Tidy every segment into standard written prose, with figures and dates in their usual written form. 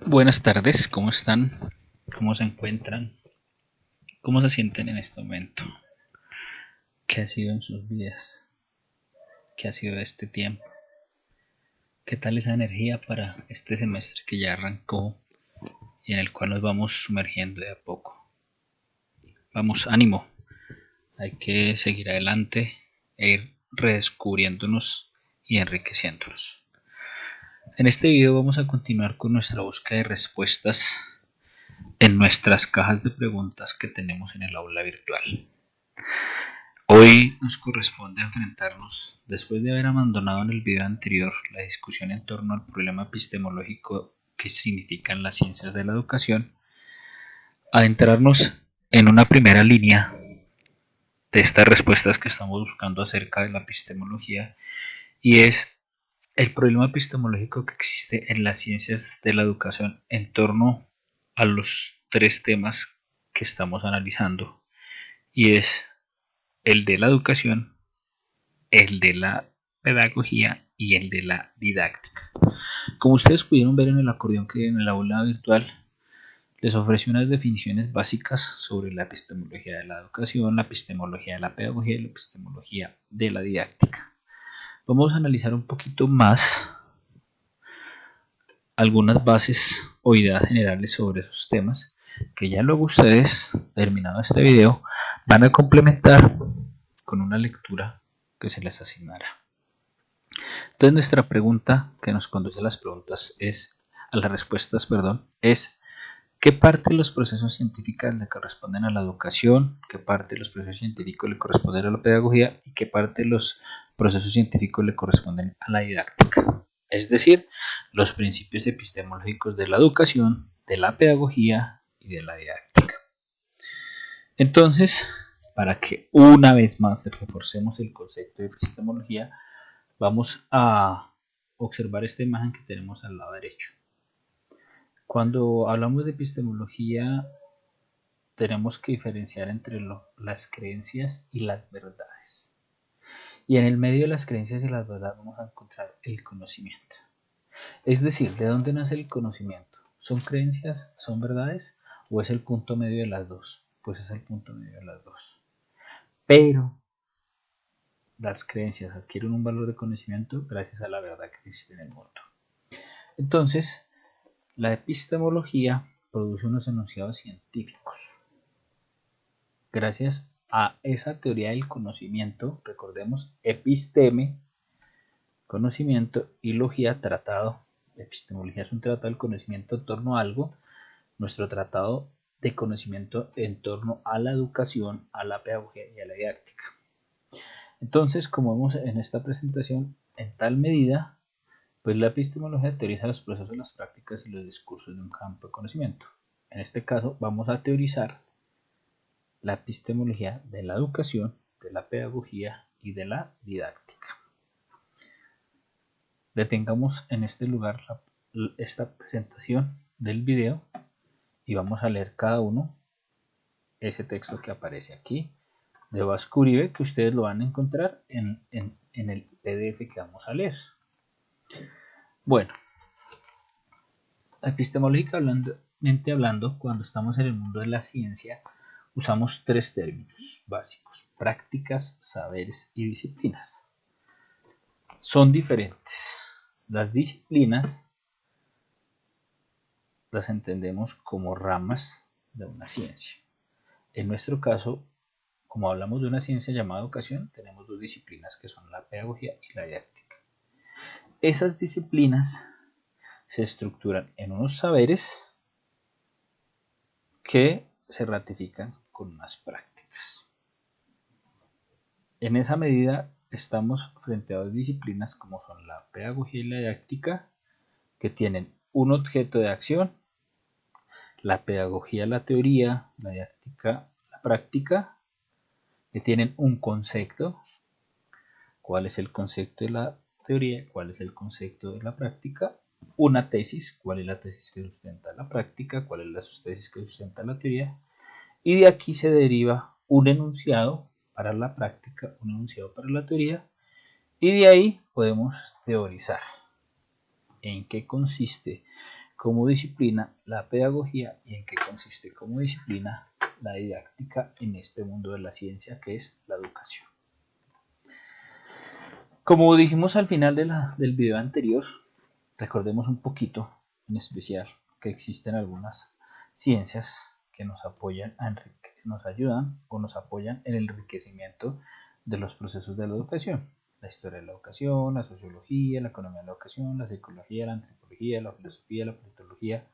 Buenas tardes, ¿cómo están? ¿Cómo se encuentran? ¿Cómo se sienten en este momento? ¿Qué ha sido en sus vidas? ¿Qué ha sido este tiempo? ¿Qué tal esa energía para este semestre que ya arrancó y en el cual nos vamos sumergiendo de a poco? Vamos, ánimo, hay que seguir adelante e ir redescubriéndonos y enriqueciéndonos. En este video vamos a continuar con nuestra búsqueda de respuestas en nuestras cajas de preguntas que tenemos en el aula virtual. Hoy nos corresponde enfrentarnos, después de haber abandonado en el video anterior la discusión en torno al problema epistemológico que significan las ciencias de la educación, a adentrarnos en una primera línea de estas respuestas que estamos buscando acerca de la epistemología, y es el problema epistemológico que existe en las ciencias de la educación en torno a los tres temas que estamos analizando, y es el de la educación, el de la pedagogía y el de la didáctica. Como ustedes pudieron ver en el acordeón que en el aula virtual les ofrecí unas definiciones básicas sobre la epistemología de la educación, la epistemología de la pedagogía y la epistemología de la didáctica. Vamos a analizar un poquito más algunas bases o ideas generales sobre esos temas que ya luego ustedes, terminado este video, van a complementar con una lectura que se les asignará. Entonces nuestra pregunta que nos conduce a las preguntas a las respuestas, es ¿qué parte de los procesos científicos le corresponden a la educación? ¿Qué parte de los procesos científicos le corresponden a la pedagogía? ¿Y qué parte de los procesos científicos le corresponden a la didáctica? Es decir, los principios epistemológicos de la educación, de la pedagogía y de la didáctica. Entonces, para que una vez más reforcemos el concepto de epistemología, vamos a observar esta imagen que tenemos al lado derecho. Cuando hablamos de epistemología, tenemos que diferenciar entre las creencias y las verdades. Y en el medio de las creencias y las verdades vamos a encontrar el conocimiento. Es decir, ¿de dónde nace el conocimiento? ¿Son creencias, son verdades o es el punto medio de las dos? Pues es el punto medio de las dos. Pero las creencias adquieren un valor de conocimiento gracias a la verdad que existe en el mundo. Entonces, la epistemología produce unos enunciados científicos. Gracias a esa teoría del conocimiento, recordemos, episteme, conocimiento, y logía, tratado. La epistemología es un tratado del conocimiento en torno a algo. Nuestro tratado de conocimiento en torno a la educación, a la pedagogía y a la didáctica. Entonces, como vemos en esta presentación, en tal medida, pues la epistemología teoriza los procesos, las prácticas y los discursos de un campo de conocimiento. En este caso, vamos a teorizar la epistemología de la educación, de la pedagogía y de la didáctica. Detengamos en este lugar esta presentación del video y vamos a leer cada uno ese texto que aparece aquí de Vasco Uribe, que ustedes lo van a encontrar en el PDF que vamos a leer. Bueno, epistemológicamente hablando, cuando estamos en el mundo de la ciencia, usamos tres términos básicos: prácticas, saberes y disciplinas. Son diferentes. Las disciplinas las entendemos como ramas de una ciencia. En nuestro caso, como hablamos de una ciencia llamada educación, tenemos dos disciplinas que son la pedagogía y la didáctica. Esas disciplinas se estructuran en unos saberes que se ratifican con unas prácticas. En esa medida estamos frente a dos disciplinas como son la pedagogía y la didáctica, que tienen un objeto de acción, la pedagogía la teoría, la didáctica la práctica, que tienen un concepto. ¿Cuál es el concepto de la teoría? ¿Cuál es el concepto de la práctica? Una tesis. ¿Cuál es la tesis que sustenta la práctica? ¿Cuál es la tesis que sustenta la teoría? Y de aquí se deriva un enunciado para la práctica, un enunciado para la teoría, y de ahí podemos teorizar en qué consiste como disciplina la pedagogía y en qué consiste como disciplina la didáctica en este mundo de la ciencia que es la educación. Como dijimos al final del video anterior, recordemos un poquito en especial que existen algunas ciencias que nos apoyan nos ayudan o nos apoyan en el enriquecimiento de los procesos de la educación. La historia de la educación, la sociología, la economía de la educación, la psicología, la antropología, la filosofía, la politología.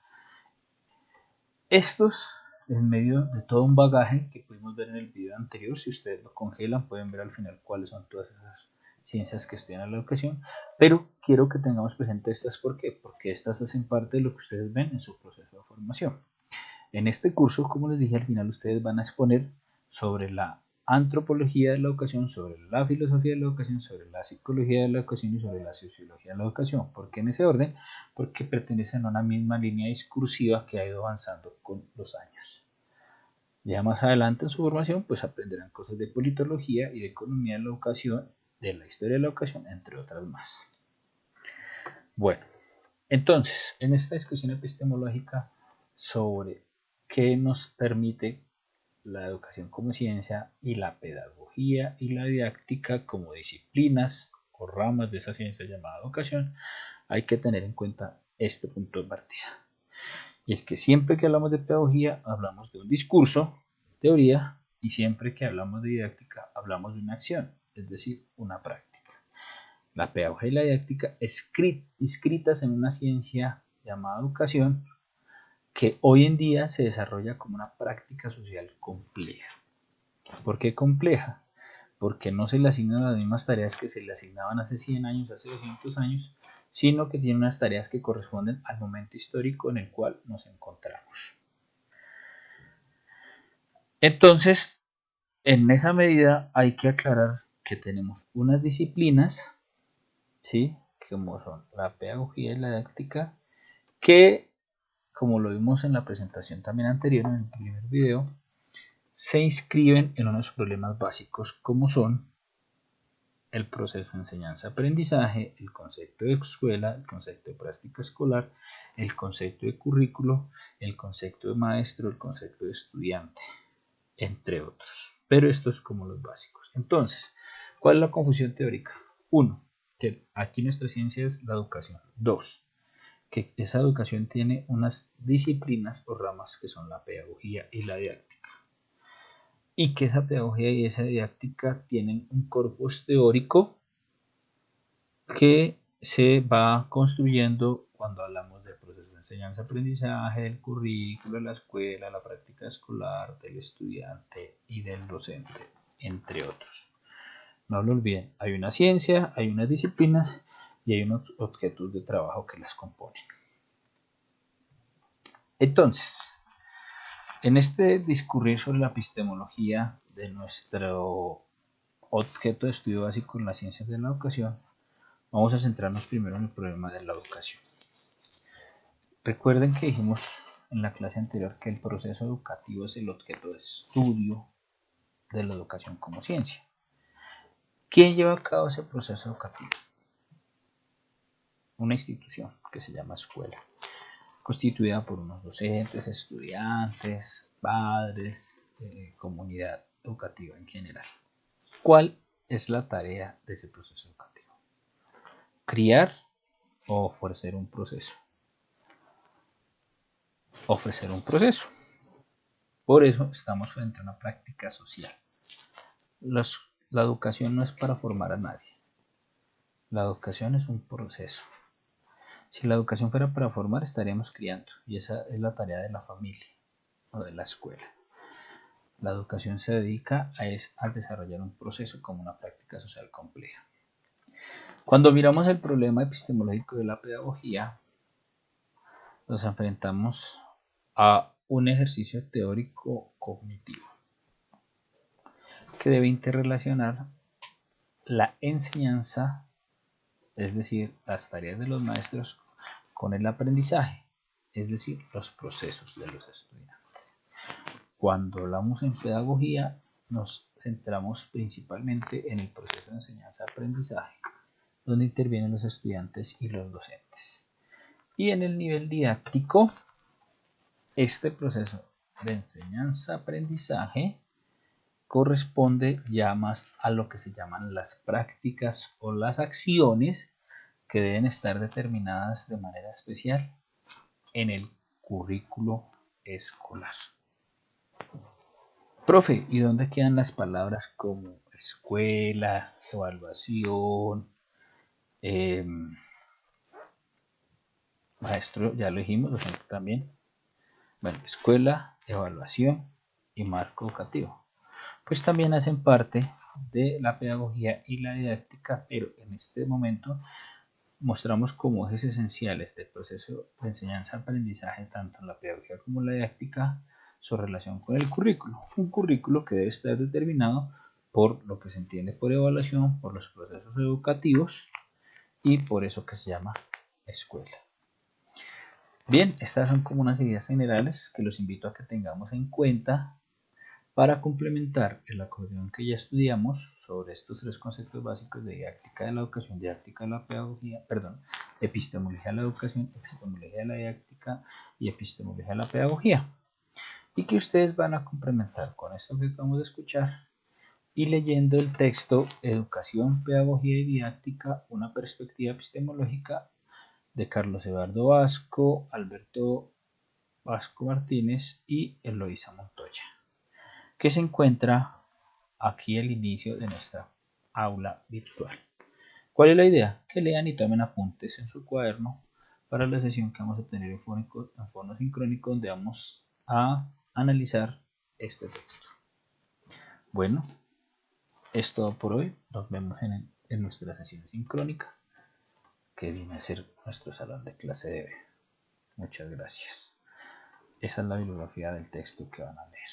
Estos, en medio de todo un bagaje que pudimos ver en el video anterior, si ustedes lo congelan pueden ver al final cuáles son todas esas ciencias que estudian la educación, pero quiero que tengamos presente estas. ¿Por qué? Porque estas hacen parte de lo que ustedes ven en su proceso de formación. En este curso, como les dije al final, ustedes van a exponer sobre la antropología de la educación, sobre la filosofía de la educación, sobre la psicología de la educación y sobre la sociología de la educación. ¿Por qué en ese orden? Porque pertenecen a una misma línea discursiva que ha ido avanzando con los años. Ya más adelante en su formación, pues aprenderán cosas de politología y de economía de la educación, de la historia de la educación, entre otras más. Bueno, entonces, en esta discusión epistemológica sobre qué nos permite la educación como ciencia y la pedagogía y la didáctica como disciplinas o ramas de esa ciencia llamada educación, hay que tener en cuenta este punto de partida. Y es que siempre que hablamos de pedagogía hablamos de un discurso, teoría, y siempre que hablamos de didáctica hablamos de una acción, es decir, una práctica. La pedagogía y la didáctica inscritas en una ciencia llamada educación que hoy en día se desarrolla como una práctica social compleja. ¿Por qué compleja? Porque no se le asignan las mismas tareas que se le asignaban hace 100 años, hace 200 años, sino que tiene unas tareas que corresponden al momento histórico en el cual nos encontramos. Entonces, en esa medida hay que aclarar que tenemos unas disciplinas, ¿sí?, como son la pedagogía y la didáctica, que, como lo vimos en la presentación también anterior, en el primer video, se inscriben en unos problemas básicos como son el proceso de enseñanza-aprendizaje, el concepto de escuela, el concepto de práctica escolar, el concepto de currículo, el concepto de maestro, el concepto de estudiante, entre otros. Pero esto es como los básicos. Entonces, ¿cuál es la confusión teórica? 1. Que aquí nuestra ciencia es la educación. 2. Que esa educación tiene unas disciplinas o ramas que son la pedagogía y la didáctica. Y que esa pedagogía y esa didáctica tienen un corpus teórico que se va construyendo cuando hablamos del proceso de enseñanza-aprendizaje, del currículo, de la escuela, la práctica escolar, del estudiante y del docente, entre otros. No lo olviden, hay una ciencia, hay unas disciplinas y hay unos objetos de trabajo que las componen. Entonces, en este discurrir sobre la epistemología de nuestro objeto de estudio básico en las ciencias de la educación, vamos a centrarnos primero en el problema de la educación. Recuerden que dijimos en la clase anterior que el proceso educativo es el objeto de estudio de la educación como ciencia. ¿Quién lleva a cabo ese proceso educativo? Una institución que se llama escuela, constituida por unos docentes, estudiantes, padres, comunidad educativa en general. ¿Cuál es la tarea de ese proceso educativo? Criar o ofrecer un proceso. Ofrecer un proceso. Por eso estamos frente a una práctica social. La educación no es para formar a nadie. La educación es un proceso. Si la educación fuera para formar, estaríamos criando, y esa es la tarea de la familia o de la escuela. La educación se dedica a desarrollar un proceso como una práctica social compleja. Cuando miramos el problema epistemológico de la pedagogía, nos enfrentamos a un ejercicio teórico cognitivo que debe interrelacionar la enseñanza, es decir, las tareas de los maestros, con el aprendizaje, es decir, los procesos de los estudiantes. Cuando hablamos en pedagogía, nos centramos principalmente en el proceso de enseñanza-aprendizaje, donde intervienen los estudiantes y los docentes. Y en el nivel didáctico, este proceso de enseñanza-aprendizaje corresponde ya más a lo que se llaman las prácticas o las acciones que deben estar determinadas de manera especial en el currículo escolar. Profe, ¿y dónde quedan las palabras como escuela, evaluación, maestro? Ya lo dijimos, docente también. Bueno, escuela, evaluación y marco educativo. Pues también hacen parte de la pedagogía y la didáctica, pero en este momento mostramos como ejes esenciales del proceso de enseñanza-aprendizaje, tanto en la pedagogía como en la didáctica, su relación con el currículo. Un currículo que debe estar determinado por lo que se entiende por evaluación, por los procesos educativos y por eso que se llama escuela. Bien, estas son como unas ideas generales que los invito a que tengamos en cuenta para complementar el acordeón que ya estudiamos sobre estos tres conceptos básicos de didáctica de la educación, didáctica de la pedagogía, perdón, epistemología de la educación, epistemología de la didáctica y epistemología de la pedagogía. Y que ustedes van a complementar con esto que acabamos de escuchar y leyendo el texto Educación, Pedagogía y Didáctica, una perspectiva epistemológica de Carlos Eduardo Vasco, Alberto Vasco Martínez y Eloísa Montoya, que se encuentra aquí el inicio de nuestra aula virtual. ¿Cuál es la idea? Que lean y tomen apuntes en su cuaderno para la sesión que vamos a tener en fono sincrónico, donde vamos a analizar este texto. Bueno, es todo por hoy. Nos vemos en nuestra sesión sincrónica, que viene a ser nuestro salón de clase de hoy. Muchas gracias. Esa es la bibliografía del texto que van a leer.